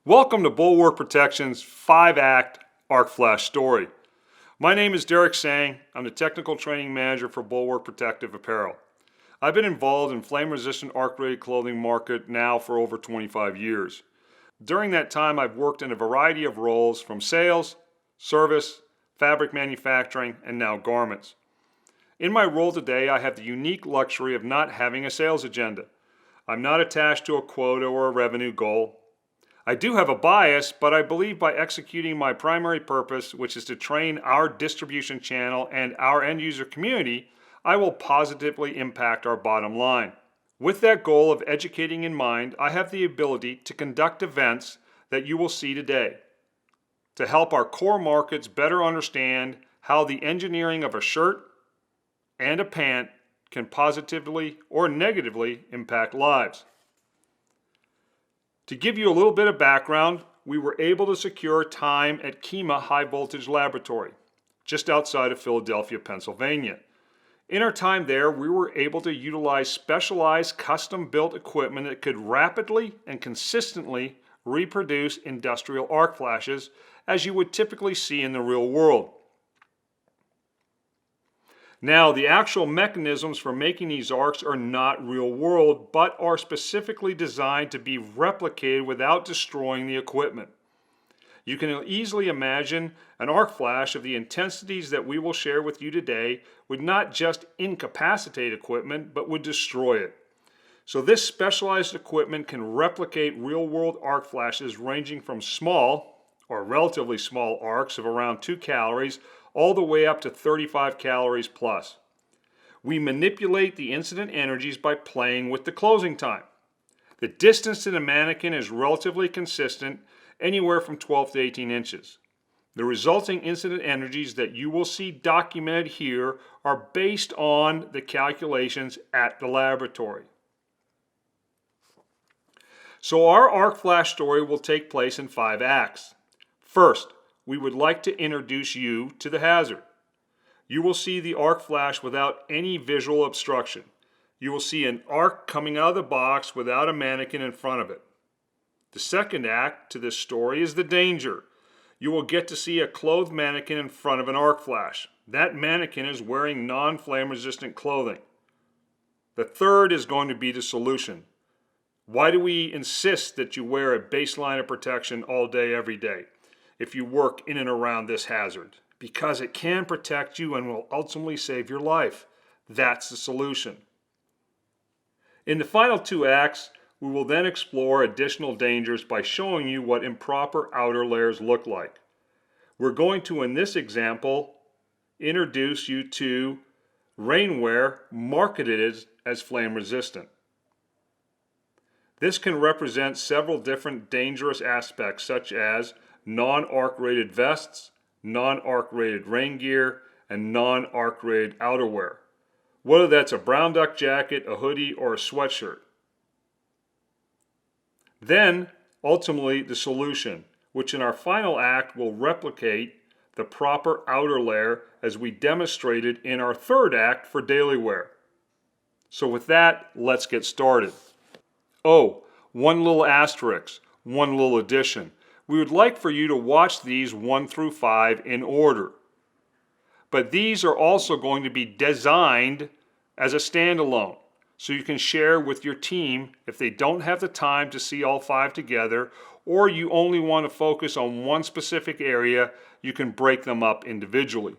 Welcome to Bulwark Protection's 5-act arc flash story. My name is Derek Sang. I'm the Technical Training Manager for Bulwark Protective Apparel. I've been involved in flame-resistant arc-rated clothing market now for over 25 years. During that time, I've worked in a variety of roles from sales, service, fabric manufacturing, and now garments. In my role today, I have the unique luxury of not having a sales agenda. I'm not attached to a quota or a revenue goal. I do have a bias, but I believe by executing my primary purpose, which is to train our distribution channel and our end user community, I will positively impact our bottom line. With that goal of educating in mind, I have the ability to conduct events that you will see today to help our core markets better understand how the engineering of a shirt and a pant can positively or negatively impact lives. To give you a little bit of background, we were able to secure time at KEMA High Voltage Laboratory, just outside of Philadelphia, Pennsylvania. In our time there, we were able to utilize specialized custom-built equipment that could rapidly and consistently reproduce industrial arc flashes as you would typically see in the real world. Now, the actual mechanisms for making these arcs are not real world, but are specifically designed to be replicated without destroying the equipment. You can easily imagine an arc flash of the intensities that we will share with you today would not just incapacitate equipment, but would destroy it. So this specialized equipment can replicate real-world arc flashes ranging from small or relatively small arcs of around 2 calories all the way up to 35 calories plus. We manipulate the incident energies by playing with the closing time. The distance to the mannequin is relatively consistent, anywhere from 12 to 18 inches. The resulting incident energies that you will see documented here are based on the calculations at the laboratory. So our arc flash story will take place in 5 acts. First, we would like to introduce you to the hazard. You will see the arc flash without any visual obstruction. You will see an arc coming out of the box without a mannequin in front of it. The second act to this story is the danger. You will get to see a clothed mannequin in front of an arc flash. That mannequin is wearing non-flame resistant clothing. The third is going to be the solution. Why do we insist that you wear a baseline of protection all day, every day, if you work in and around this hazard? Because it can protect you and will ultimately save your life. That's the solution. In the final 2 acts, we will then explore additional dangers by showing you what improper outer layers look like. We're going to, in this example, introduce you to rainwear marketed as flame resistant. This can represent several different dangerous aspects such as non-arc rated vests, non-arc rated rain gear, and non-arc rated outerwear, whether that's a brown duck jacket, a hoodie, or a sweatshirt. Then, ultimately, the solution, which in our final act will replicate the proper outer layer as we demonstrated in our 3rd act for daily wear. So with that, let's get started. Oh, one little asterisk, one little addition. We would like for you to watch these 1 through 5 in order. But these are also going to be designed as a standalone, so you can share with your team if they don't have the time to see all 5 together, or you only want to focus on one specific area, you can break them up individually.